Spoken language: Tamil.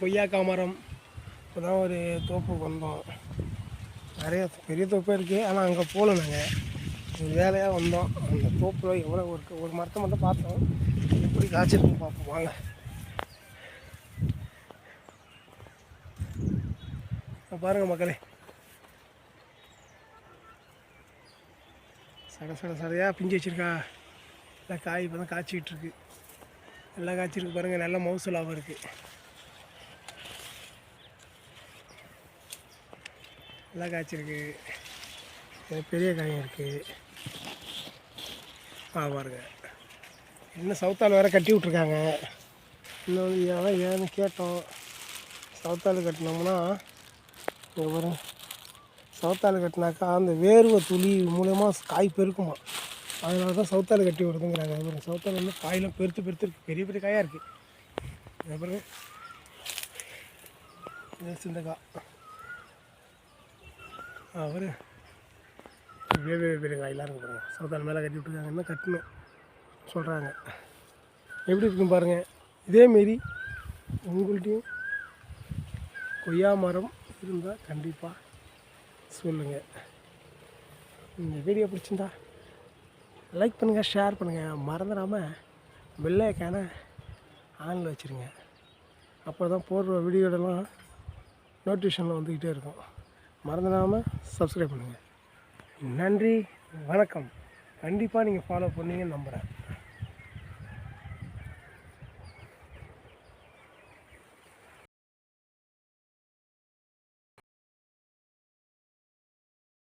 கொய்யாக்கா மரம் இப்போ தான் ஒரு தோப்புக்கு வந்தோம். நிறைய பெரிய தோப்பு இருக்குது, ஆனால் அங்கே போகல. நாங்கள் வேலையாக வந்தோம். அந்த தோப்பில் எவ்வளோ ஒரு மரத்தை மட்டும் பார்த்தோம். எப்படி காய்ச்சிருக்குன்னு பார்ப்போம் வாங்க. பாருங்கள் மக்களே, சடையாக பிஞ்சு வச்சுருக்கா. எல்லாம் காய் இப்போ தான் காய்ச்சிக்கிட்டு இருக்கு. எல்லாம் காய்ச்சிருக்கு பாருங்கள். நல்ல மவுசலாகவும் இருக்குது. எல்லாம் காய்ச்சிருக்கு. பெரிய காயும் இருக்குது. பாருங்க. இன்னும் சவுத்தால் வேறு கட்டி விட்ருக்காங்க. இன்னும் ஏன்னு கேட்டோம். சவுத்தால் கட்டினோம்னா ஒரு சவுத்தால் கட்டினாக்கா அந்த வேர்வை துளி மூலயமா காய் பெருக்குமா. அதனால தான் சவுத்தால் கட்டி விடுதுங்கிறாங்க. அப்புறம் சவுத்தால் வந்து காயெல்லாம் பெருத்து இருக்குது. பெரிய பெரிய காயாக இருக்குது. அப்புறம் சிந்தக்காய் அவர் பெரிய காயெல்லாம் இருக்கு பாருங்கள். சவுத்தால் மேலே கட்டி விட்டுருக்காங்க. இன்னும் கட்டணும் சொல்கிறாங்க. எப்படி இருக்குன்னு பாருங்கள். இதேமாரி உங்கள்கிட்டையும் கொய்யா மரம் இருந்தால் கண்டிப்பாக சொல்லுங்கள். இந்த வீடியோ பிடிச்சிருந்தா லைக் பண்ணுங்கள், ஷேர் பண்ணுங்கள். மறந்துடாமல் பெல் ஐகானை ஆனில் வச்சுருங்க. அப்போ தான் போடுற வீடியோடலாம் நோட்டிஃபிகேஷனில் வந்துக்கிட்டே இருக்கும். மறந்துடாமல் சப்ஸ்கிரைப் பண்ணுங்கள். நன்றி, வணக்கம். கண்டிப்பாக நீங்கள் ஃபாலோ பண்ணீங்கன்னு நம்புகிறேன்.